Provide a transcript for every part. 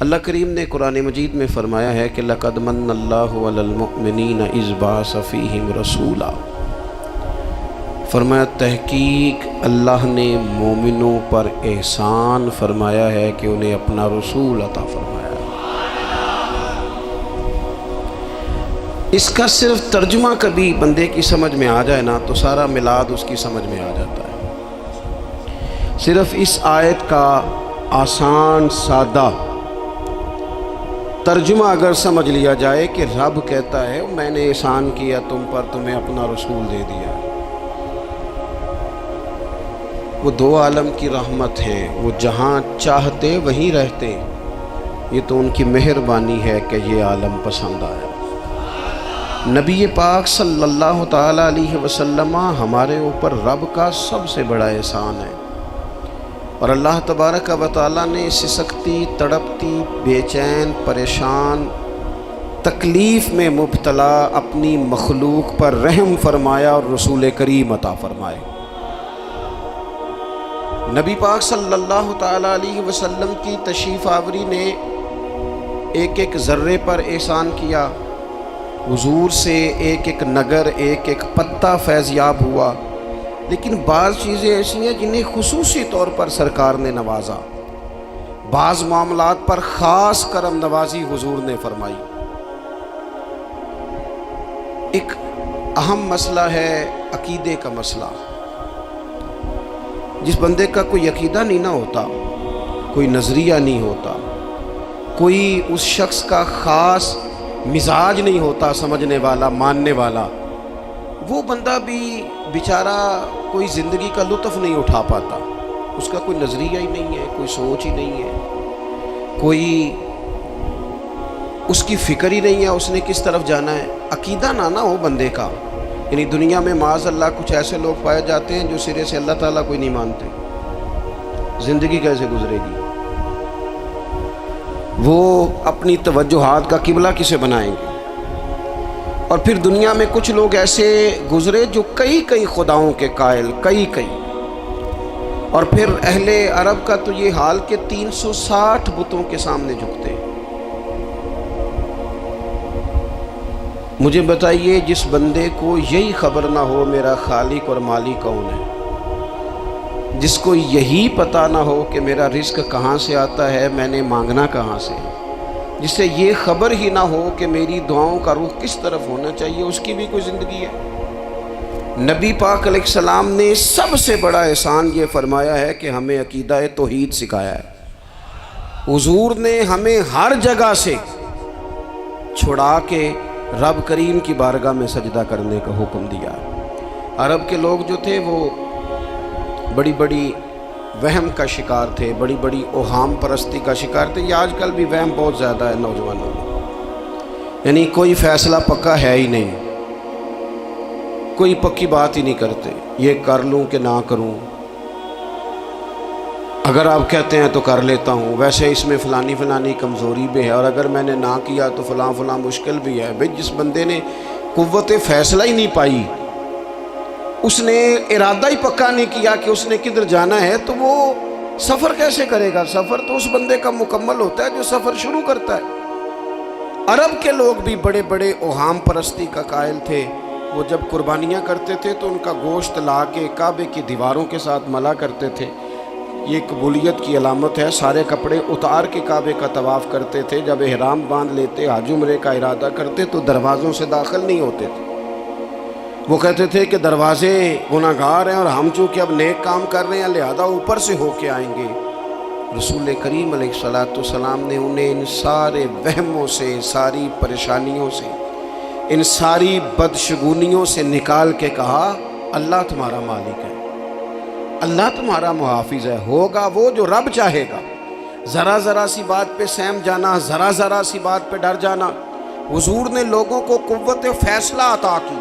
اللہ کریم نے قرآن مجید میں فرمایا ہے کہ لَقَدْ مَنَّ اللَّهُ عَلَى الْمُؤْمِنِينَ إِذْ بَعَثَ فِيهِمْ رَسُولًا، فرمایا تحقیق اللہ نے مومنوں پر احسان فرمایا ہے کہ انہیں اپنا رسول عطا فرمایا ہے۔ اس کا صرف ترجمہ کبھی بندے کی سمجھ میں آ جائے نا تو سارا میلاد اس کی سمجھ میں آ جاتا ہے۔ صرف اس آیت کا آسان سادہ ترجمہ اگر سمجھ لیا جائے کہ رب کہتا ہے میں نے احسان کیا تم پر، تمہیں اپنا رسول دے دیا، وہ دو عالم کی رحمت ہیں، وہ جہاں چاہتے وہیں رہتے، یہ تو ان کی مہربانی ہے کہ یہ عالم پسند آیا۔ نبی پاک صلی اللہ تعالیٰ علیہ وسلم ہمارے اوپر رب کا سب سے بڑا احسان ہے، اور اللہ تبارک و تعالیٰ نے سسکتی، تڑپتی، بے چین، پریشان، تکلیف میں مبتلا اپنی مخلوق پر رحم فرمایا اور رسول کریم عطا فرمائے۔ نبی پاک صلی اللہ تعالیٰ علیہ وسلم کی تشریف آوری نے ایک ایک ذرے پر احسان کیا، حضور سے ایک ایک نگر، ایک ایک پتا فیضیاب ہوا، لیکن بعض چیزیں ایسی ہیں جنہیں خصوصی طور پر سرکار نے نوازا، بعض معاملات پر خاص کرم نوازی حضور نے فرمائی۔ ایک اہم مسئلہ ہے عقیدے کا مسئلہ۔ جس بندے کا کوئی عقیدہ نہیں نہ ہوتا، کوئی نظریہ نہیں ہوتا، کوئی اس شخص کا خاص مزاج نہیں ہوتا سمجھنے والا، ماننے والا، وہ بندہ بھی بیچارہ کوئی زندگی کا لطف نہیں اٹھا پاتا۔ اس کا کوئی نظریہ ہی نہیں ہے، کوئی سوچ ہی نہیں ہے، کوئی اس کی فکر ہی نہیں ہے اس نے کس طرف جانا ہے۔ عقیدہ نہ ہو بندے کا، یعنی دنیا میں معاذ اللہ کچھ ایسے لوگ پائے جاتے ہیں جو سرے سے اللہ تعالیٰ کوئی نہیں مانتے، زندگی کیسے گزرے گی؟ وہ اپنی توجہات کا قبلہ کسے بنائیں گے؟ اور پھر دنیا میں کچھ لوگ ایسے گزرے جو کئی خداؤں کے قائل، کئی اور پھر اہل عرب کا تو یہ حال کہ 360 بتوں کے سامنے جھکتے۔ مجھے بتائیے جس بندے کو یہی خبر نہ ہو میرا خالق اور مالک کون ہے، جس کو یہی پتہ نہ ہو کہ میرا رزق کہاں سے آتا ہے، میں نے مانگنا کہاں سے، جس سے یہ خبر ہی نہ ہو کہ میری دعاؤں کا رخ کس طرف ہونا چاہیے، اس کی بھی کوئی زندگی ہے؟ نبی پاک علیہ السلام نے سب سے بڑا احسان یہ فرمایا ہے کہ ہمیں عقیدہ توحید سکھایا ہے۔ حضور نے ہمیں ہر جگہ سے چھڑا کے رب کریم کی بارگاہ میں سجدہ کرنے کا حکم دیا۔ عرب کے لوگ جو تھے وہ بڑی بڑی وہم کا شکار تھے، بڑی بڑی اوہام پرستی کا شکار تھے۔ یہ آج کل بھی وہم بہت زیادہ ہے نوجوانوں میں، یعنی کوئی فیصلہ پکا ہے ہی نہیں، کوئی پکی بات ہی نہیں کرتے، یہ کر لوں کہ نہ کروں، اگر آپ کہتے ہیں تو کر لیتا ہوں، ویسے اس میں فلانی کمزوری بھی ہے، اور اگر میں نے نہ کیا تو فلاں مشکل بھی ہے۔ بھئی جس بندے نے قوت فیصلہ ہی نہیں پائی، اس نے ارادہ ہی پکا نہیں کیا کہ اس نے کدھر جانا ہے، تو وہ سفر کیسے کرے گا؟ سفر تو اس بندے کا مکمل ہوتا ہے جو سفر شروع کرتا ہے۔ عرب کے لوگ بھی بڑے بڑے اوہام پرستی کا قائل تھے۔ وہ جب قربانیاں کرتے تھے تو ان کا گوشت لا کے کعبے کی دیواروں کے ساتھ ملا کرتے تھے، یہ قبولیت کی علامت ہے۔ سارے کپڑے اتار کے کعبے کا طواف کرتے تھے، جب احرام باندھ لیتے، حج عمرے کا ارادہ کرتے تو دروازوں سے داخل نہیں ہوتے تھے۔ وہ کہتے تھے کہ دروازے گناہگار ہیں اور ہم چونکہ اب نیک کام کر رہے ہیں لہذا اوپر سے ہو کے آئیں گے۔ رسول کریم علیہ السلام نے انہیں ان سارے وہموں سے، ساری پریشانیوں سے، ان ساری بدشگونیوں سے نکال کے کہا اللہ تمہارا مالک ہے، اللہ تمہارا محافظ ہے، ہوگا وہ جو رب چاہے گا۔ ذرا سی بات پہ سہم جانا، ذرا سی بات پہ ڈر جانا۔ حضور نے لوگوں کو قوت فیصلہ عطا کی،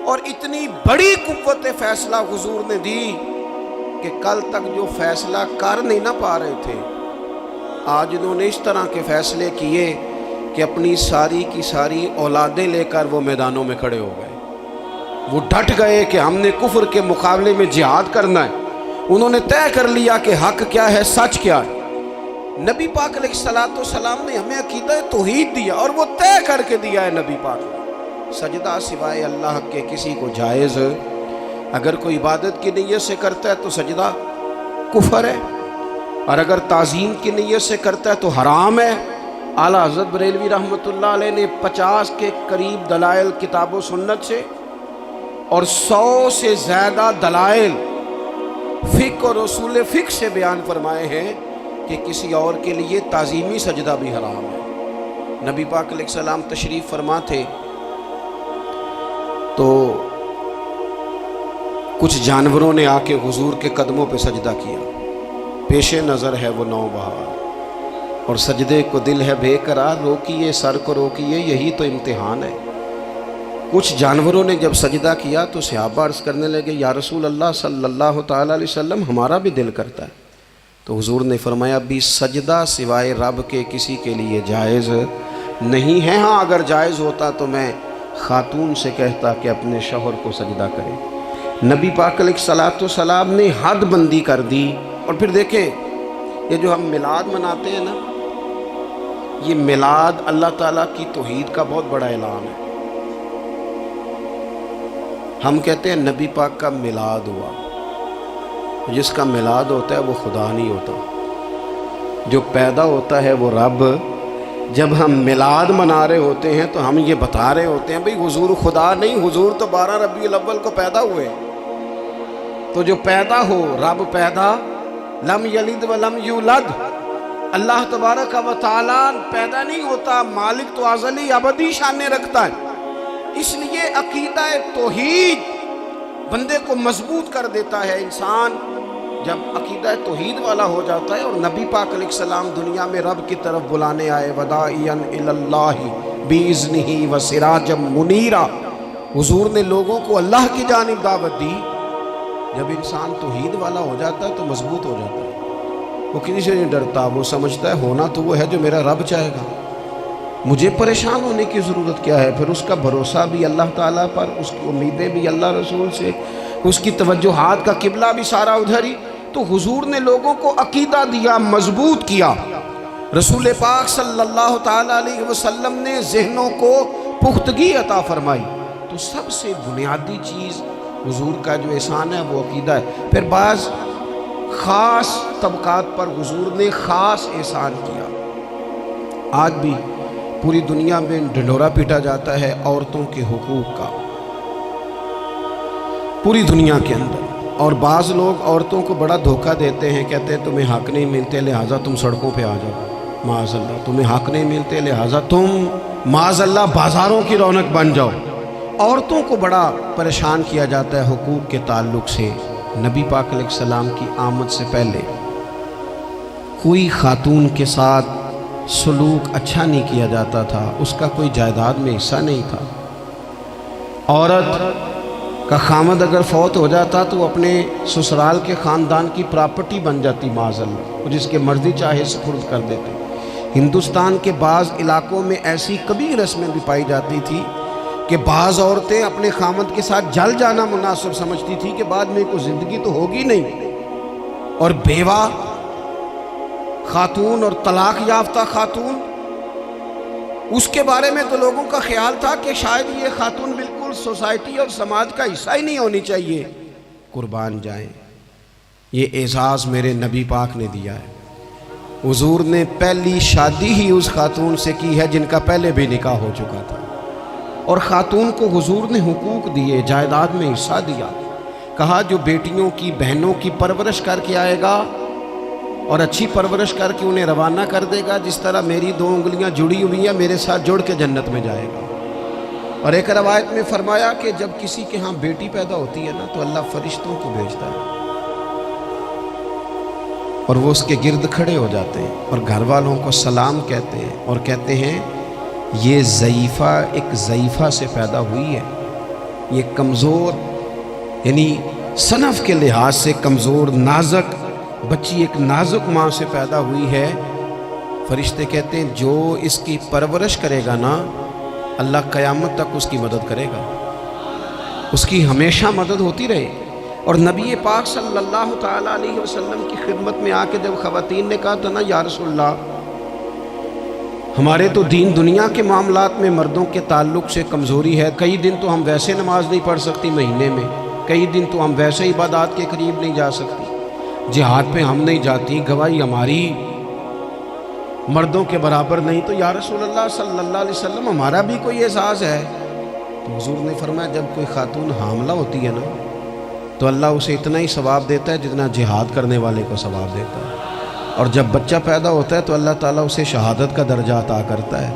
اور اتنی بڑی قوت فیصلہ حضور نے دی کہ کل تک جو فیصلہ کر نہیں نہ پا رہے تھے، آج انہوں نے اس طرح کے فیصلے کیے کہ اپنی ساری کی ساری اولادیں لے کر وہ میدانوں میں کھڑے ہو گئے۔ وہ ڈٹ گئے کہ ہم نے کفر کے مقابلے میں جہاد کرنا ہے۔ انہوں نے طے کر لیا کہ حق کیا ہے، سچ کیا ہے۔ نبی پاک علیہ السلام نے ہمیں عقیدہ توحید دیا اور وہ طے کر کے دیا ہے نبی پاک نے، سجدہ سوائے اللہ کے کسی کو جائز، اگر کوئی عبادت کی نیت سے کرتا ہے تو سجدہ کفر ہے، اور اگر تعظیم کی نیت سے کرتا ہے تو حرام ہے۔ اعلیٰ حضرت بریلوی رحمۃ اللہ علیہ نے 50 کے قریب دلائل کتاب و سنت سے اور 100 سے زیادہ دلائل فقہ اور اصول فقہ سے بیان فرمائے ہیں کہ کسی اور کے لیے تعظیمی سجدہ بھی حرام ہے۔ نبی پاک علیہ السلام تشریف فرما تھے تو کچھ جانوروں نے آ کے حضور کے قدموں پہ سجدہ کیا، پیش نظر ہے وہ نوبہار اور سجدے کو دل ہے بے قرار، روکیے سر کو روکیے یہی تو امتحان ہے۔ کچھ جانوروں نے جب سجدہ کیا تو صحابہ عرض کرنے لگے یا رسول اللہ صلی اللہ تعالیٰ علیہ وسلم ہمارا بھی دل کرتا ہے، تو حضور نے فرمایا بھی سجدہ سوائے رب کے کسی کے لیے جائز نہیں ہے، ہاں اگر جائز ہوتا تو میں خاتون سے کہتا کہ اپنے شوہر کو سجدہ کرے۔ نبی پاک علیہ السلام نے حد بندی کر دی۔ اور پھر دیکھیں یہ جو ہم میلاد مناتے ہیں نا، یہ میلاد اللہ تعالیٰ کی توحید کا بہت بڑا اعلان ہے۔ ہم کہتے ہیں نبی پاک کا میلاد ہوا، جس کا میلاد ہوتا ہے وہ خدا نہیں ہوتا، جو پیدا ہوتا ہے وہ رب۔ جب ہم میلاد منا رہے ہوتے ہیں تو ہم یہ بتا رہے ہوتے ہیں بھئی حضور خدا نہیں، حضور تو 12 ربیع الاول کو پیدا ہوئے، تو جو پیدا ہو رب پیدا، لم یلد ولم یولد، اللہ تبارک و تعالیٰ پیدا نہیں ہوتا، مالک تو ازلی ابدی شان رکھتا ہے۔ اس لیے عقیدہ توحید بندے کو مضبوط کر دیتا ہے۔ انسان جب عقیدہ توحید والا ہو جاتا ہے، اور نبی پاک علیہ السلام دنیا میں رب کی طرف بلانے آئے، وداعیا الی اللہ باذنہ وسراجا منیرا، حضور نے لوگوں کو اللہ کی جانب دعوت دی۔ جب انسان توحید والا ہو جاتا ہے تو مضبوط ہو جاتا ہے، وہ کسی سے نہیں ڈرتا، وہ سمجھتا ہے ہونا تو وہ ہے جو میرا رب چاہے گا، مجھے پریشان ہونے کی ضرورت کیا ہے۔ پھر اس کا بھروسہ بھی اللہ تعالیٰ پر، اس کی امیدیں بھی اللہ رسول سے، اس کی توجہات کا قبلہ بھی سارا ادھر ہی۔ تو حضور نے لوگوں کو عقیدہ دیا، مضبوط کیا۔ رسول پاک صلی اللہ تعالیٰ علیہ وسلم نے ذہنوں کو پختگی عطا فرمائی۔ تو سب سے بنیادی چیز حضور کا جو احسان ہے وہ عقیدہ ہے۔ پھر بعض خاص طبقات پر حضور نے خاص احسان کیا۔ آج بھی پوری دنیا میں ڈنڈورا پیٹا جاتا ہے عورتوں کے حقوق کا، پوری دنیا کے اندر، اور بعض لوگ عورتوں کو بڑا دھوکہ دیتے ہیں، کہتے ہیں تمہیں حق نہیں ملتے لہٰذا تم سڑکوں پہ آ جاؤ، معاذ اللہ، تمہیں حق نہیں ملتے لہٰذا تم معاذ اللہ بازاروں کی رونق بن جاؤ۔ عورتوں کو بڑا پریشان کیا جاتا ہے حقوق کے تعلق سے۔ نبی پاک علیہ السلام کی آمد سے پہلے کوئی خاتون کے ساتھ سلوک اچھا نہیں کیا جاتا تھا، اس کا کوئی جائیداد میں حصہ نہیں تھا۔ عورت کا خامد اگر فوت ہو جاتا تو وہ اپنے سسرال کے خاندان کی پراپرٹی بن جاتی، معاذ اللہ، وہ جس کے مرضی چاہے سپرد کر دیتے۔ ہندوستان کے بعض علاقوں میں ایسی کبھی رسمیں بھی پائی جاتی تھی کہ بعض عورتیں اپنے خامد کے ساتھ جل جانا مناسب سمجھتی تھی کہ بعد میں کوئی زندگی تو ہوگی نہیں، اور بیوہ خاتون اور طلاق یافتہ خاتون، اس کے بارے میں تو لوگوں کا خیال تھا کہ شاید یہ خاتون بالکل سوسائٹی اور سماج کا حصہ ہی نہیں ہونی چاہیے۔ قربان جائیں، یہ اعزاز میرے نبی پاک نے دیا ہے۔ حضور نے پہلی شادی ہی اس خاتون سے کی ہے جن کا پہلے بھی نکاح ہو چکا تھا، اور خاتون کو حضور نے حقوق دیے، جائیداد میں حصہ دیا۔ کہا جو بیٹیوں کی بہنوں کی پرورش کر کے آئے گا اور اچھی پرورش کر کے انہیں روانہ کر دے گا، جس طرح میری 2 انگلیاں جڑی ہوئی ہیں میرے ساتھ جڑ کے جنت میں جائے گا۔ اور ایک روایت میں فرمایا کہ جب کسی کے ہاں بیٹی پیدا ہوتی ہے نا تو اللہ فرشتوں کو بھیجتا ہے اور وہ اس کے گرد کھڑے ہو جاتے ہیں اور گھر والوں کو سلام کہتے ہیں اور کہتے ہیں یہ ضعیفہ ایک ضعیفہ سے پیدا ہوئی ہے، یہ کمزور یعنی صنف کے لحاظ سے کمزور نازک بچی ایک نازک ماں سے پیدا ہوئی ہے۔ فرشتے کہتے ہیں جو اس کی پرورش کرے گا نا اللہ قیامت تک اس کی مدد کرے گا، اس کی ہمیشہ مدد ہوتی رہے۔ اور نبی پاک صلی اللہ تعالیٰ علیہ وسلم کی خدمت میں آ کے جب خواتین نے کہا تھا نا یا رسول اللہ ہمارے تو دین دنیا کے معاملات میں مردوں کے تعلق سے کمزوری ہے، کئی دن تو ہم ویسے نماز نہیں پڑھ سکتی مہینے میں، کئی دن تو ہم ویسے عبادات کے قریب نہیں جا سکتی، جہاد پہ ہم نہیں جاتی، گواہی ہماری مردوں کے برابر نہیں، تو یا رسول اللہ صلی اللہ علیہ وسلم ہمارا بھی کوئی اعزاز ہے؟ تو حضور نے فرمایا جب کوئی خاتون حاملہ ہوتی ہے نا تو اللہ اسے اتنا ہی ثواب دیتا ہے جتنا جہاد کرنے والے کو ثواب دیتا ہے، اور جب بچہ پیدا ہوتا ہے تو اللہ تعالیٰ اسے شہادت کا درجہ عطا کرتا ہے،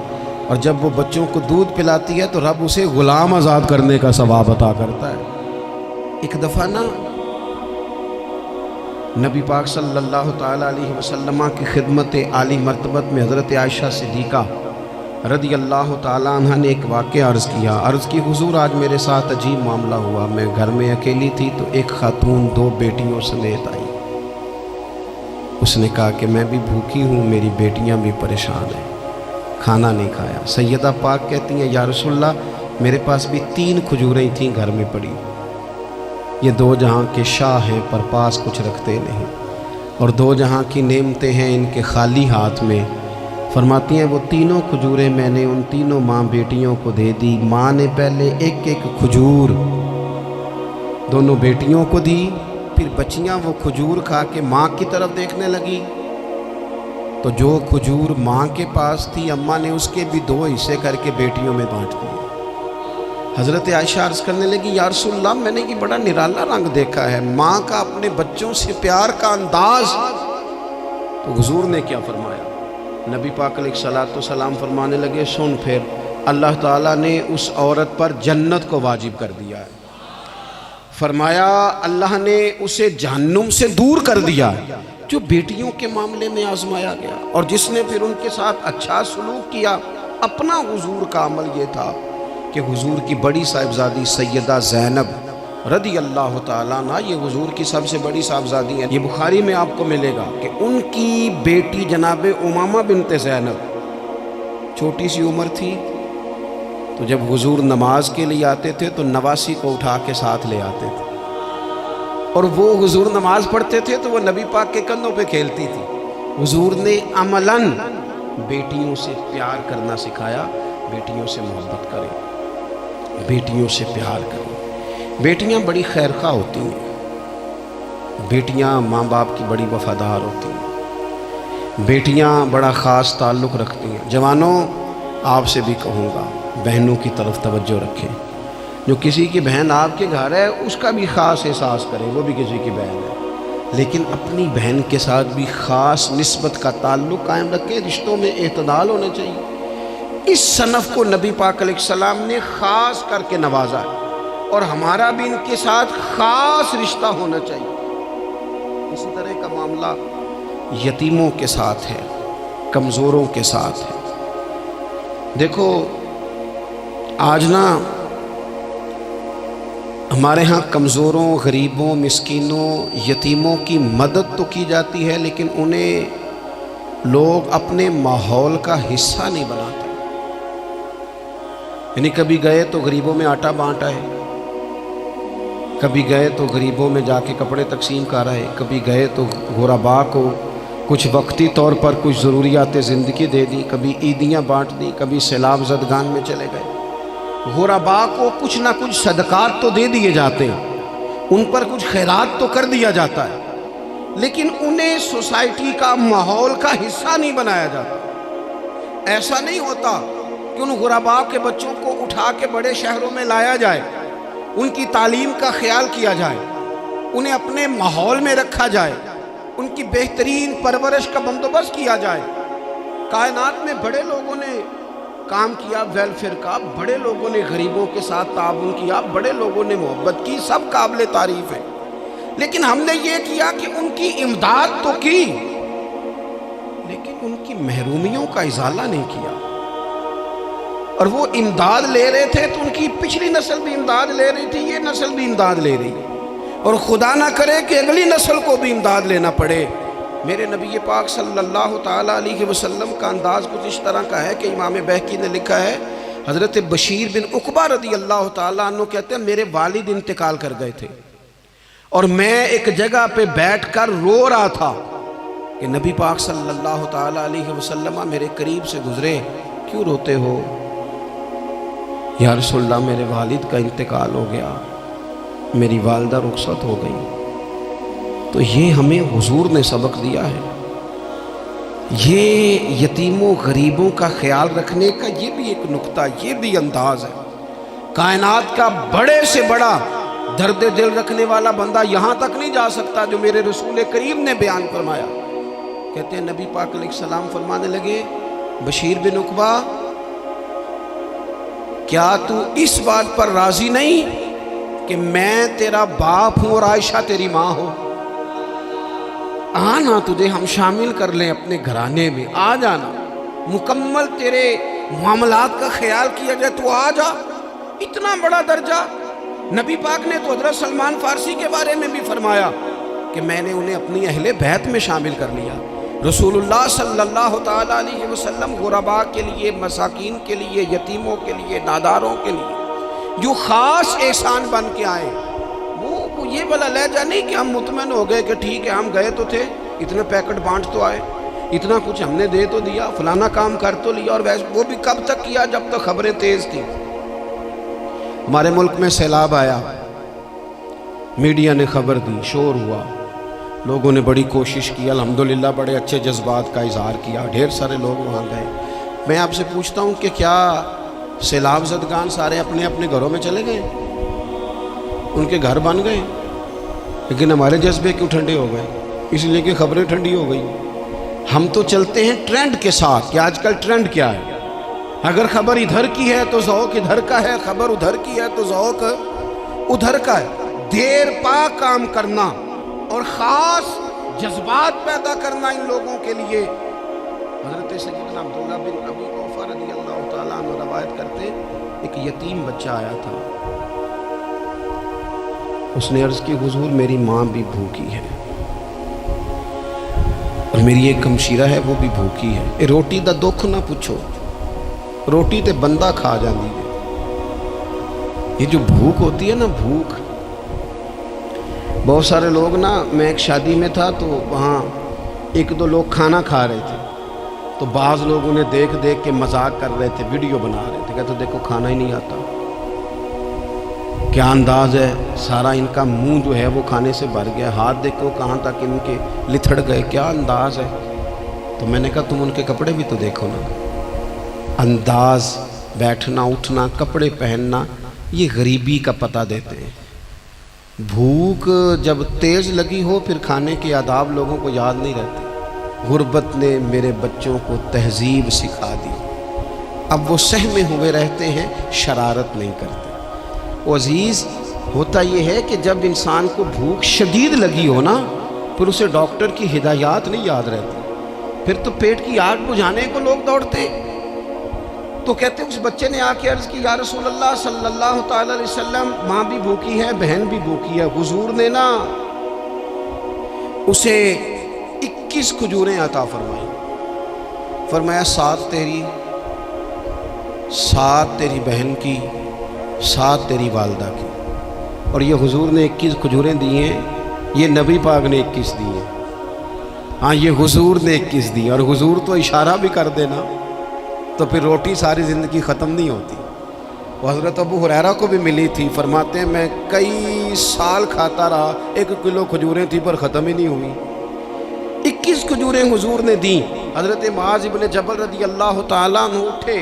اور جب وہ بچوں کو دودھ پلاتی ہے تو رب اسے غلام آزاد کرنے کا ثواب عطا کرتا ہے۔ ایک دفعہ نا نبی پاک صلی اللہ تعالیٰ علیہ وسلم کی خدمت عالی مرتبت میں حضرت عائشہ صدیقہ رضی اللہ تعالیٰ عنہ نے ایک واقعہ عرض کیا، عرض کی حضور آج میرے ساتھ عجیب معاملہ ہوا، میں گھر میں اکیلی تھی تو ایک خاتون 2 بیٹیوں سمیت آئی، اس نے کہا کہ میں بھی بھوکی ہوں، میری بیٹیاں بھی پریشان ہیں، کھانا نہیں کھایا۔ سیدہ پاک کہتی ہیں یا رسول اللہ میرے پاس بھی 3 کھجوریں تھیں گھر میں پڑی، یہ 2 جہاں کے شاہ ہیں پر پاس کچھ رکھتے نہیں، اور 2 جہاں کی نعمتیں ہیں ان کے خالی ہاتھ میں۔ فرماتی ہیں وہ 3 کھجوریں میں نے ان 3 ماں بیٹیوں کو دے دی، ماں نے پہلے ایک کھجور دونوں بیٹیوں کو دی، پھر بچیاں وہ کھجور کھا کے ماں کی طرف دیکھنے لگی، تو جو کھجور ماں کے پاس تھی اماں نے اس کے بھی 2 حصے کر کے بیٹیوں میں بانٹ دیے۔ حضرت عائشہ عرض کرنے لگی یا رسول اللہ میں نے یہ بڑا نرالا رنگ دیکھا ہے، ماں کا اپنے بچوں سے پیار کا انداز۔ تو حضور نے کیا فرمایا؟ نبی پاک علیہ الصلوۃ والسلام فرمانے لگے سن پھر اللہ تعالیٰ نے اس عورت پر جنت کو واجب کر دیا ہے، فرمایا اللہ نے اسے جہنم سے دور کر دیا جو بیٹیوں کے معاملے میں آزمایا گیا، اور جس نے پھر ان کے ساتھ اچھا سلوک کیا۔ اپنا حضور کا عمل یہ تھا کہ حضور کی بڑی صاحبزادی سیدہ زینب رضی اللہ تعالیٰ عنہ یہ حضور کی سب سے بڑی صاحبزادی ہیں، یہ بخاری میں آپ کو ملے گا کہ ان کی بیٹی جناب امامہ بنت زینب چھوٹی سی عمر تھی، تو جب حضور نماز کے لیے آتے تھے تو نواسی کو اٹھا کے ساتھ لے آتے تھے، اور وہ حضور نماز پڑھتے تھے تو وہ نبی پاک کے کندھوں پہ کھیلتی تھی۔ حضور نے عملاً بیٹیوں سے پیار کرنا سکھایا، بیٹیوں سے محبت کریں، بیٹیوں سے پیار کریں۔ بیٹیاں بڑی خیرخواہ ہوتی ہیں، بیٹیاں ماں باپ کی بڑی وفادار ہوتی ہیں، بیٹیاں بڑا خاص تعلق رکھتی ہیں۔ جوانوں آپ سے بھی کہوں گا بہنوں کی طرف توجہ رکھیں، جو کسی کی بہن آپ کے گھر ہے اس کا بھی خاص احساس کریں، وہ بھی کسی کی بہن ہے، لیکن اپنی بہن کے ساتھ بھی خاص نسبت کا تعلق قائم رکھیں، رشتوں میں اعتدال ہونا چاہیے۔ اس صنف کو نبی پاک علیہ السلام نے خاص کر کے نوازا ہے، اور ہمارا بھی ان کے ساتھ خاص رشتہ ہونا چاہیے۔ اسی طرح کا معاملہ یتیموں کے ساتھ ہے، کمزوروں کے ساتھ ہے۔ دیکھو آج نا ہمارے ہاں کمزوروں، غریبوں، مسکینوں، یتیموں کی مدد تو کی جاتی ہے، لیکن انہیں لوگ اپنے ماحول کا حصہ نہیں بناتے۔ یعنی کبھی گئے تو غریبوں میں آٹا بانٹا ہے، کبھی گئے تو غریبوں میں جا کے کپڑے تقسیم کر رہے، کبھی گئے تو غرباء کو کچھ وقتی طور پر کچھ ضروریات زندگی دے دی، کبھی عیدیاں بانٹ دی، کبھی سیلاب زدگان میں چلے گئے۔ غرباء کو کچھ نہ کچھ صدقات تو دے دیے جاتے ہیں، ان پر کچھ خیرات تو کر دیا جاتا ہے، لیکن انہیں سوسائٹی کا ماحول کا حصہ نہیں بنایا جاتا۔ ایسا نہیں ہوتا کہ ان غرباء کے بچوں کو اٹھا کے بڑے شہروں میں لایا جائے، ان کی تعلیم کا خیال کیا جائے، انہیں اپنے ماحول میں رکھا جائے، ان کی بہترین پرورش کا بندوبست کیا جائے۔ کائنات میں بڑے لوگوں نے کام کیا ویلفیئر کا، بڑے لوگوں نے غریبوں کے ساتھ تعاون کیا، بڑے لوگوں نے محبت کی، سب قابل تعریف ہے، لیکن ہم نے یہ کیا کہ ان کی امداد تو کی، لیکن ان کی محرومیوں کا ازالہ نہیں کیا۔ اور وہ امداد لے رہے تھے تو ان کی پچھلی نسل بھی امداد لے رہی تھی، یہ نسل بھی امداد لے رہی ہے، اور خدا نہ کرے کہ اگلی نسل کو بھی امداد لینا پڑے۔ میرے نبی پاک صلی اللہ تعالیٰ علیہ وسلم کا انداز کچھ اس طرح کا ہے کہ امام بہقی نے لکھا ہے، حضرت بشیر بن عقبہ رضی اللہ تعالیٰ عنہ کہتے ہیں میرے والد انتقال کر گئے تھے، اور میں ایک جگہ پہ بیٹھ کر رو رہا تھا کہ نبی پاک صلی اللہ تعالی علیہ وسلم میرے قریب سے گزرے، کیوں روتے ہو؟ یا رسول اللہ میرے والد کا انتقال ہو گیا، میری والدہ رخصت ہو گئی۔ تو یہ ہمیں حضور نے سبق دیا ہے، یہ یتیموں غریبوں کا خیال رکھنے کا یہ بھی ایک نقطہ، یہ بھی انداز ہے۔ کائنات کا بڑے سے بڑا درد دل رکھنے والا بندہ یہاں تک نہیں جا سکتا جو میرے رسول کریم نے بیان فرمایا۔ کہتے ہیں نبی پاک علیہ السلام فرمانے لگے، بشیر بن عقبہ کیا تو اس بات پر راضی نہیں کہ میں تیرا باپ ہوں اور عائشہ تیری ماں ہو؟ آنا تجھے ہم شامل کر لیں اپنے گھرانے میں، آ جانا، مکمل تیرے معاملات کا خیال کیا جائے، تو آ جا۔ اتنا بڑا درجہ۔ نبی پاک نے تو حضرت سلمان فارسی کے بارے میں بھی فرمایا کہ میں نے انہیں اپنی اہل بیت میں شامل کر لیا۔ رسول اللہ صلی اللہ تعالی علیہ وسلم غرباء کے لیے، مساکین کے لیے، یتیموں کے لیے، ناداروں کے لیے جو خاص احسان بن کے آئے، وہ یہ والا لہجہ نہیں کہ ہم مطمئن ہو گئے کہ ٹھیک ہے ہم گئے تو تھے، اتنے پیکٹ بانٹ تو آئے، اتنا کچھ ہم نے دے تو دیا، فلانا کام کر تو لیا، اور ویسے وہ بھی کب تک کیا؟ جب تک خبریں تیز تھیں۔ ہمارے ملک میں سیلاب آیا، میڈیا نے خبر دی، شور ہوا، لوگوں نے بڑی کوشش کی، الحمدللہ بڑے اچھے جذبات کا اظہار کیا، ڈھیر سارے لوگ وہاں گئے۔ میں آپ سے پوچھتا ہوں کہ کیا سیلاب زدگان سارے اپنے اپنے گھروں میں چلے گئے؟ ان کے گھر بن گئے؟ لیکن ہمارے جذبے کیوں ٹھنڈے ہو گئے؟ اس لیے کہ خبریں ٹھنڈی ہو گئی۔ ہم تو چلتے ہیں ٹرینڈ کے ساتھ کہ آج کل ٹرینڈ کیا ہے، اگر خبر ادھر کی ہے تو ذوق ادھر کا ہے، خبر ادھر کی ہے تو ذوق ادھر کا ہے۔ دیر پا کام کرنا اور خاص جذبات پیدا کرنا ان لوگوں کے لیے۔ حضرت سیدنا عبداللہ بن ابی اوفا رضی اللہ تعالیٰ عنہ روایت کرتے، ایک یتیم بچہ آیا تھا، اس نے عرض کی حضور میری ماں بھی بھوکی ہے اور میری ایک ہمشیرہ ہے وہ بھی بھوکی ہے، روٹی دا دکھ نہ پوچھو، روٹی تے بندہ کھا جاندی ہے۔ یہ جو بھوک ہوتی ہے نا، بھوک، بہت سارے لوگ نا، میں ایک شادی میں تھا تو وہاں ایک دو لوگ کھانا کھا رہے تھے، تو بعض لوگ انہیں دیکھ دیکھ کے مذاق کر رہے تھے، ویڈیو بنا رہے تھے، کہتے دیکھو کھانا ہی نہیں آتا، کیا انداز ہے، سارا ان کا منہ جو ہے وہ کھانے سے بھر گیا، ہاتھ دیکھو کہاں تک ان کے لتھڑ گئے، کیا انداز ہے۔ تو میں نے کہا تم ان کے کپڑے بھی تو دیکھو نا، انداز، بیٹھنا اٹھنا، کپڑے پہننا، یہ غریبی کا پتہ دیتے ہیں۔ بھوک جب تیز لگی ہو پھر کھانے کے آداب لوگوں کو یاد نہیں رہتے۔ غربت نے میرے بچوں کو تہذیب سکھا دی، اب وہ سہمے ہوئے رہتے ہیں، شرارت نہیں کرتے۔ وہ عزیز، ہوتا یہ ہے کہ جب انسان کو بھوک شدید لگی ہو نا، پھر اسے ڈاکٹر کی ہدایات نہیں یاد رہتی، پھر تو پیٹ کی آگ بجھانے کو لوگ دوڑتے۔ تو کہتے اس بچے نے آ کے عرض کی، یا رسول اللہ صلی اللہ تعالی علیہ وسلم ماں بھی بھوکی ہے، بہن بھی بھوکی ہے۔ حضور نے نا اسے 21 کھجوریں عطا فرمائی، فرمایا 7 تیری، 7 تیری بہن کی، 7 تیری والدہ کی۔ اور یہ حضور نے 21 کھجوریں دی ہیں، یہ نبی پاک نے 21 دی ہیں، ہاں یہ حضور نے 21 دی، اور حضور تو اشارہ بھی کر دینا تو پھر روٹی ساری زندگی ختم نہیں ہوتی۔ وہ حضرت ابو ہریرہ کو بھی ملی تھی، فرماتے ہیں میں کئی سال کھاتا رہا، 1 کلو کھجوریں تھی پر ختم ہی نہیں ہوئی۔ 21 کھجوریں حضور نے دیں۔ حضرت معاذ ابن جبل رضی اللہ تعالیٰ عنہ اٹھے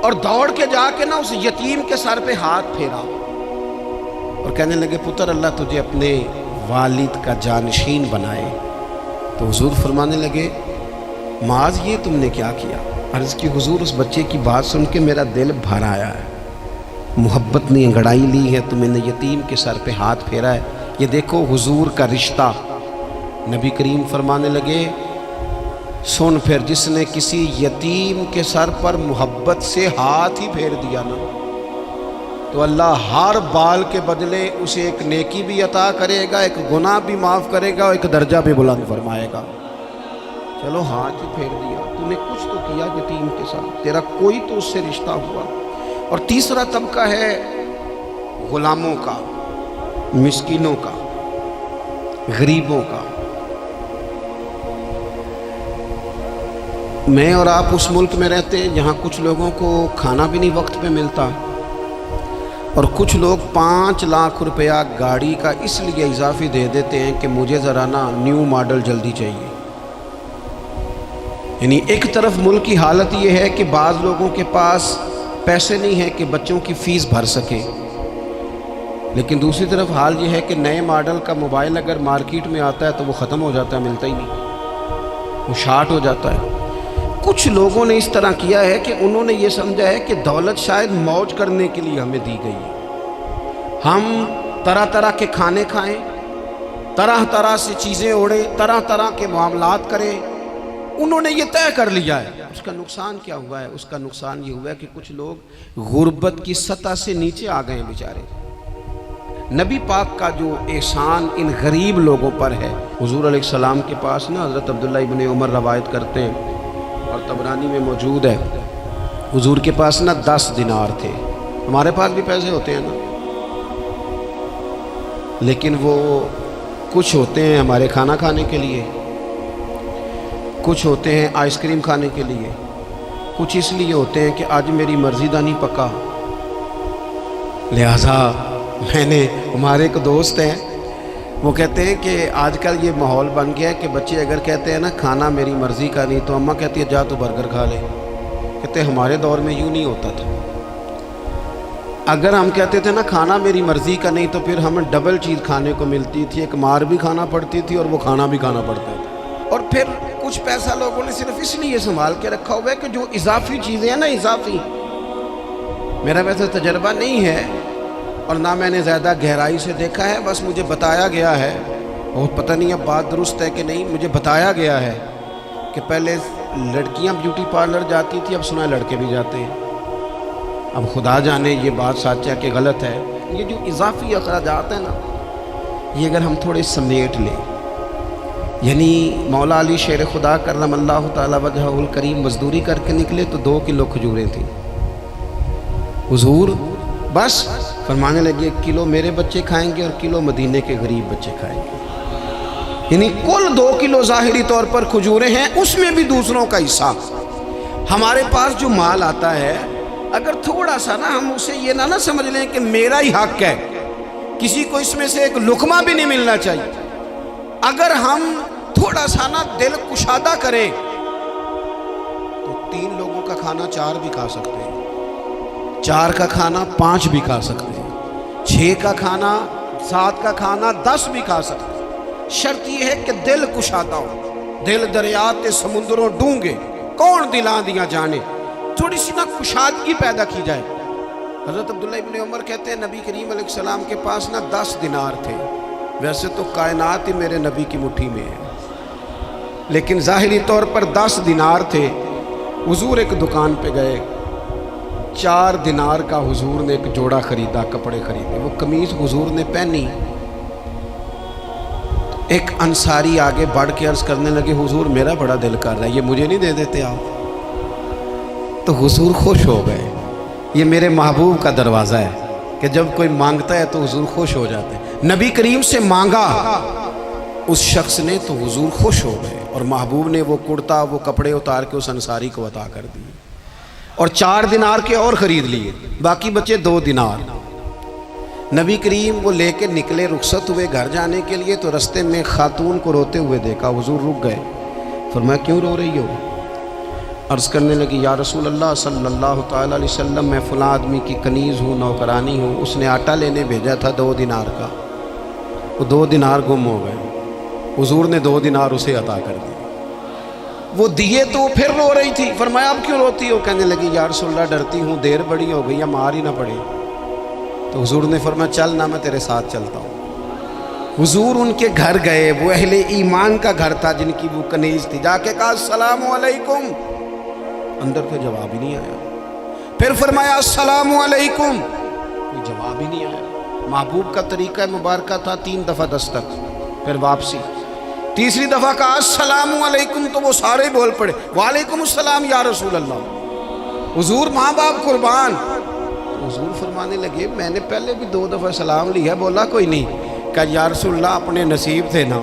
اور دوڑ کے جا کے نا اس یتیم کے سر پہ ہاتھ پھیرا اور کہنے لگے، پتر اللہ تجھے اپنے والد کا جانشین بنائے۔ تو حضور فرمانے لگے، معاذ یہ تم نے کیا کیا؟ عرض کی حضور اس بچے کی بات سن کے میرا دل بھر آیا ہے، محبت نے انگڑائی لی ہے، تم نے یتیم کے سر پہ ہاتھ پھیرا ہے، یہ دیکھو حضور کا رشتہ۔ نبی کریم فرمانے لگے، سن پھر جس نے کسی یتیم کے سر پر محبت سے ہاتھ ہی پھیر دیا نا، تو اللہ ہر بال کے بدلے اسے ایک نیکی بھی عطا کرے گا، ایک گناہ بھی معاف کرے گا، اور ایک درجہ بھی بلند فرمائے گا۔ چلو ہاتھ ہی پھیر دیا، تو نے کچھ تو کیا یتیم کے ساتھ، تیرا کوئی تو اس سے رشتہ ہوا۔ اور تیسرا طبقہ ہے غلاموں کا، مسکینوں کا، غریبوں کا۔ میں اور آپ اس ملک میں رہتے ہیں جہاں کچھ لوگوں کو کھانا بھی نہیں وقت پہ ملتا، اور کچھ لوگ 5 لاکھ روپیہ گاڑی کا اس لیے اضافی دے دیتے ہیں کہ مجھے ذرا نا نیو ماڈل جلدی چاہیے۔ یعنی ایک طرف ملک کی حالت یہ ہے کہ بعض لوگوں کے پاس پیسے نہیں ہیں کہ بچوں کی فیس بھر سکے، لیکن دوسری طرف حال یہ ہے کہ نئے ماڈل کا موبائل اگر مارکیٹ میں آتا ہے تو وہ ختم ہو جاتا ہے، ملتا ہی نہیں، وہ شارٹ ہو جاتا ہے۔ کچھ لوگوں نے اس طرح کیا ہے کہ انہوں نے یہ سمجھا ہے کہ دولت شاید موج کرنے کے لیے ہمیں دی گئی ہے، ہم طرح طرح کے کھانے کھائیں، طرح طرح سے چیزیں اوڑیں، طرح طرح کے معاملات کریں، انہوں نے یہ طے کر لیا ہے۔ اس کا نقصان کیا ہوا ہے؟ اس کا نقصان یہ ہوا ہے کہ کچھ لوگ غربت کی سطح سے نیچے آ گئے ہیں بیچارے۔ نبی پاک کا جو احسان ان غریب لوگوں پر ہے، حضور علیہ السلام کے پاس نا حضرت عبداللہ ابن عمر روایت کرتے ہیں اور طبرانی میں موجود ہے، حضور کے پاس نا 10 دینار تھے۔ ہمارے پاس بھی پیسے ہوتے ہیں نا، لیکن وہ کچھ ہوتے ہیں ہمارے کھانا کھانے کے لیے، کچھ ہوتے ہیں آئس کریم کھانے کے لیے، کچھ اس لیے ہوتے ہیں کہ آج میری مرضی دا نہیں پکا، لہٰذا میں نے، ہمارے ایک دوست ہیں وہ کہتے ہیں کہ آج کل یہ ماحول بن گیا ہے کہ بچے اگر کہتے ہیں نا کھانا میری مرضی کا نہیں، تو اماں کہتی ہے جا تو برگر کھا لے۔ کہتے ہیں ہمارے دور میں یوں نہیں ہوتا تھا، اگر ہم کہتے تھے نا کھانا میری مرضی کا نہیں تو پھر ہمیں ڈبل چیز کھانے کو ملتی تھی، ایک مار بھی کھانا پڑتی تھی اور وہ کھانا بھی کھانا پڑتا تھا۔ اور پھر کچھ پیسہ لوگوں نے صرف اس لیے سنبھال کے رکھا ہوا ہے کہ جو اضافی چیزیں ہیں نا، اضافی، میرا ویسے تجربہ نہیں ہے اور نہ میں نے زیادہ گہرائی سے دیکھا ہے، بس مجھے بتایا گیا ہے، اور پتہ نہیں اب بات درست ہے کہ نہیں، مجھے بتایا گیا ہے کہ پہلے لڑکیاں بیوٹی پارلر جاتی تھی، اب سنا ہے لڑکے بھی جاتے ہیں۔ اب خدا جانے یہ بات سچ ہے کہ غلط ہے۔ یہ جو اضافی اخراجات ہیں نا، یہ اگر ہم تھوڑے سمیٹ لیں، یعنی مولا علی شیر خدا کرم اللہ تعالی وجہہ الکریم مزدوری کر کے نکلے تو 2 کلو کھجوریں تھیں، حضور بس فرمانے لگے 1 کلو میرے بچے کھائیں گے اور کلو مدینے کے غریب بچے کھائیں گے، یعنی کل 2 کلو ظاہری طور پر کھجوریں ہیں، اس میں بھی دوسروں کا حصہ۔ ہمارے پاس جو مال آتا ہے، اگر تھوڑا سا نا ہم اسے یہ نہ سمجھ لیں کہ میرا ہی حق ہے، کسی کو اس میں سے ایک لقمہ بھی نہیں ملنا چاہیے، اگر ہم تھوڑا سا نا دل کشادہ کریں تو 3 لوگوں کا کھانا 4 بھی کھا سکتے ہیں، 4 کا کھانا 5 بھی کھا سکتے ہیں، 6 کا کھانا 7 کا کھانا 10 بھی کھا سکتے ہیں۔ شرط یہ ہے کہ دل کشادہ ہو، دل دریات سمندروں ڈونگے، کون دلاں دیا جانے، تھوڑی سی نا کشادگی پیدا کی جائے۔ حضرت عبداللہ ابن عمر کہتے ہیں نبی کریم علیہ السلام کے پاس نا 10 دینار تھے، ویسے تو کائنات ہی میرے نبی کی مٹھی میں ہے، لیکن ظاہری طور پر 10 دینار تھے۔ حضور ایک دکان پہ گئے، 4 دینار کا حضور نے ایک جوڑا خریدا، کپڑے خریدے، وہ قمیض حضور نے پہنی، ایک انصاری آگے بڑھ کے عرض کرنے لگے حضور میرا بڑا دل کر رہا ہے، یہ مجھے نہیں دے دیتے آپ؟ تو حضور خوش ہو گئے، یہ میرے محبوب کا دروازہ ہے کہ جب کوئی مانگتا ہے تو حضور خوش ہو جاتے ہیں۔ نبی کریم سے مانگا اس شخص نے تو حضور خوش ہو گئے، اور محبوب نے وہ کرتا، وہ کپڑے اتار کے اس انصاری کو عطا کر دیے، اور 4 دینار کے اور خرید لیے، باقی بچے 2 دینار۔ نبی کریم وہ لے کے نکلے، رخصت ہوئے گھر جانے کے لیے، تو رستے میں خاتون کو روتے ہوئے دیکھا، حضور رک گئے، فرمایا کیوں رو رہی ہو؟ عرض کرنے لگی یا رسول اللہ صلی اللہ تعالی علیہ وسلم میں فلاں آدمی کی کنیز ہوں، نوکرانی ہوں، اس نے آٹا لینے بھیجا تھا 2 دینار کا، وہ 2 دینار گم ہو گئے، حضور نے 2 دینار اسے عطا کر دی، وہ دیے تو پھر رو رہی تھی، فرمایا اب کیوں روتی ہو؟ کہنے لگی یا رسول اللہ ڈرتی ہوں دیر بڑی ہو گئی یا مار ہی نہ پڑے۔ تو حضور نے فرمایا چل نہ میں تیرے ساتھ چلتا ہوں۔ حضور ان کے گھر گئے، وہ اہل ایمان کا گھر تھا جن کی وہ کنیز تھی، جا کے کہا السلام علیکم، اندر سے جواب ہی نہیں آیا، پھر فرمایا السلام علیکم، کوئی جواب ہی نہیں آیا۔ محبوب کا طریقہ مبارکہ تھا 3 دفعہ دستک، پھر واپسی، تیسری دفعہ کہا السلام علیکم تو وہ سارے بول پڑے وعلیکم السلام یا رسول اللہ، حضور ماں باپ قربان۔ حضور فرمانے لگے میں نے پہلے بھی 2 دفعہ سلام لیا, بولا کوئی نہیں. کہ یا رسول اللہ اپنے نصیب تھے نا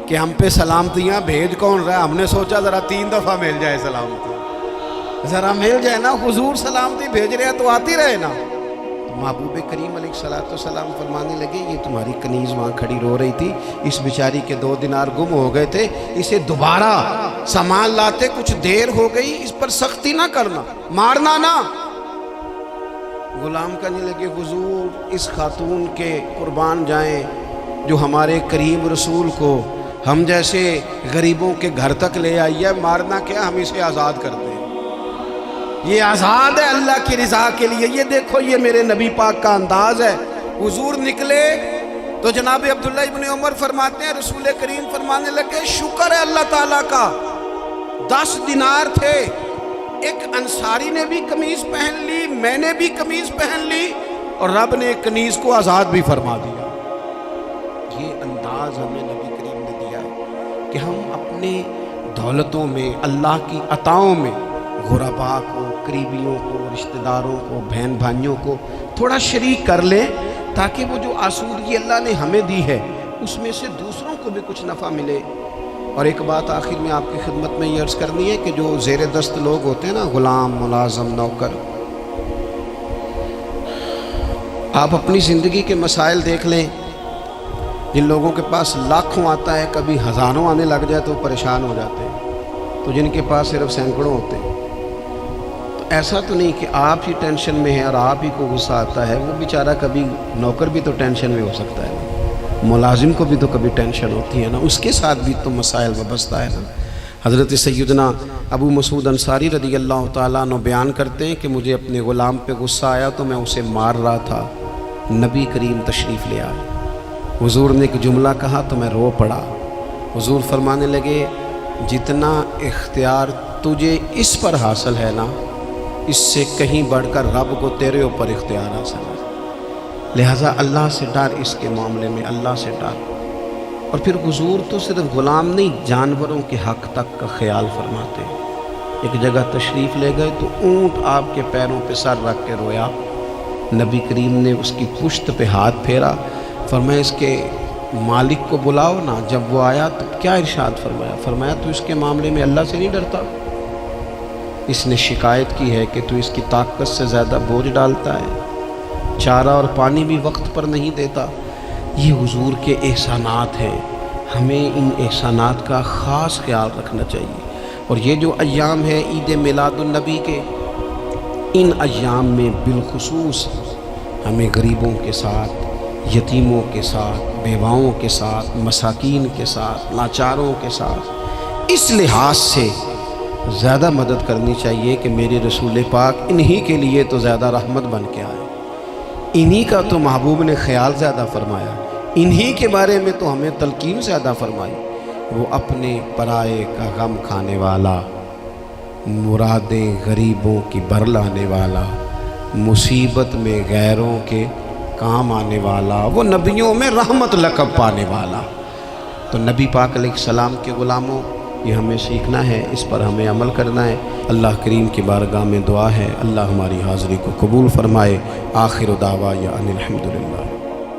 کہ ہم پہ سلامتیاں بھیج کون رہا ہے, ہم نے سوچا ذرا 3 دفعہ مل جائے سلامتی, ذرا مل جائے نا. حضور سلامتی بھیج رہے ہیں تو آتی رہے نا. محبوب کریم علیہ السلام فرمانے لگے یہ تمہاری کنیز وہاں کھڑی رو رہی تھی, اس بیچاری کے 2 دینار گم ہو گئے تھے, اسے دوبارہ سامان لاتے کچھ دیر ہو گئی, اس پر سختی نہ کرنا, مارنا نہ. غلام کہنے لگے حضور اس خاتون کے قربان جائیں جو ہمارے کریم رسول کو ہم جیسے غریبوں کے گھر تک لے آئی ہے, مارنا کیا, ہم اسے آزاد کر دیں. یہ آزاد ہے اللہ کی رضا کے لیے. یہ دیکھو یہ میرے نبی پاک کا انداز ہے. حضور نکلے تو جناب عبداللہ ابن عمر فرماتے ہیں رسول کریم فرمانے لگے شکر ہے اللہ تعالیٰ کا 10 دینار تھے, ایک انصاری نے بھی قمیض پہن لی, میں نے بھی قمیض پہن لی, اور رب نے ایک کنیز کو آزاد بھی فرما دیا. یہ انداز ہمیں نبی کریم نے دیا کہ ہم اپنے دولتوں میں اللہ کی عطاؤں میں غرباء کو, قریبیوں کو, رشتہ داروں کو, بہن بھائیوں کو تھوڑا شریک کر لیں تاکہ وہ جو آسودگی اللہ نے ہمیں دی ہے اس میں سے دوسروں کو بھی کچھ نفع ملے. اور ایک بات آخر میں آپ کی خدمت میں یہ عرض کرنی ہے کہ جو زیر دست لوگ ہوتے ہیں نا, غلام, ملازم, نوکر, آپ اپنی زندگی کے مسائل دیکھ لیں. جن لوگوں کے پاس لاکھوں آتا ہے کبھی ہزاروں آنے لگ جائے تو پریشان ہو جاتے ہیں, تو جن کے پاس صرف سینکڑوں ہوتے ہیں تو ایسا تو نہیں کہ آپ ہی ٹینشن میں ہیں اور آپ ہی کو غصہ آتا ہے. وہ بیچارہ کبھی نوکر بھی تو ٹینشن میں ہو سکتا ہے, ملازم کو بھی تو کبھی ٹینشن ہوتی ہے نا, اس کے ساتھ بھی تو مسائل وابستہ ہے نا. حضرت سیدنا ابو مسعود انصاری رضی اللہ تعالیٰ عنہ بیان کرتے ہیں کہ مجھے اپنے غلام پہ غصہ آیا تو میں اسے مار رہا تھا, نبی کریم تشریف لے آئے, حضور نے ایک جملہ کہا تو میں رو پڑا. حضور فرمانے لگے جتنا اختیار تجھے اس پر حاصل ہے نا, اس سے کہیں بڑھ کر رب کو تیرے اوپر اختیار حاصل ہے, لہٰذا اللہ سے ڈر, اس کے معاملے میں اللہ سے ڈر. اور پھر حضور تو صرف غلام نہیں, جانوروں کے حق تک کا خیال فرماتے. ایک جگہ تشریف لے گئے تو اونٹ آپ کے پیروں پہ سر رکھ کے رویا, نبی کریم نے اس کی پشت پہ ہاتھ پھیرا, فرمایا اس کے مالک کو بلاؤ نا. جب وہ آیا تو کیا ارشاد فرمایا, فرمایا تو اس کے معاملے میں اللہ سے نہیں ڈرتا, اس نے شکایت کی ہے کہ تو اس کی طاقت سے زیادہ بوجھ ڈالتا ہے, چارہ اور پانی بھی وقت پر نہیں دیتا. یہ حضور کے احسانات ہیں, ہمیں ان احسانات کا خاص خیال رکھنا چاہیے. اور یہ جو ایام ہے عید میلاد النبی کے, ان ایام میں بالخصوص ہمیں غریبوں کے ساتھ, یتیموں کے ساتھ, بیواؤں کے ساتھ, مساکین کے ساتھ, لاچاروں کے ساتھ اس لحاظ سے زیادہ مدد کرنی چاہیے کہ میرے رسول پاک انہی کے لیے تو زیادہ رحمت بن کے آئے, انہی کا تو محبوب نے خیال زیادہ فرمایا, انہی کے بارے میں تو ہمیں تلقین زیادہ فرمائی. وہ اپنے پرائے کا غم کھانے والا, مرادیں غریبوں کی بر لانے والا, مصیبت میں غیروں کے کام آنے والا, وہ نبیوں میں رحمت لقب پانے والا. تو نبی پاک علیہ السلام کے غلاموں یہ ہمیں سیکھنا ہے, اس پر ہمیں عمل کرنا ہے. اللہ کریم کی بارگاہ میں دعا ہے اللہ ہماری حاضری کو قبول فرمائے. آخر دعوانا ان الحمدللہ.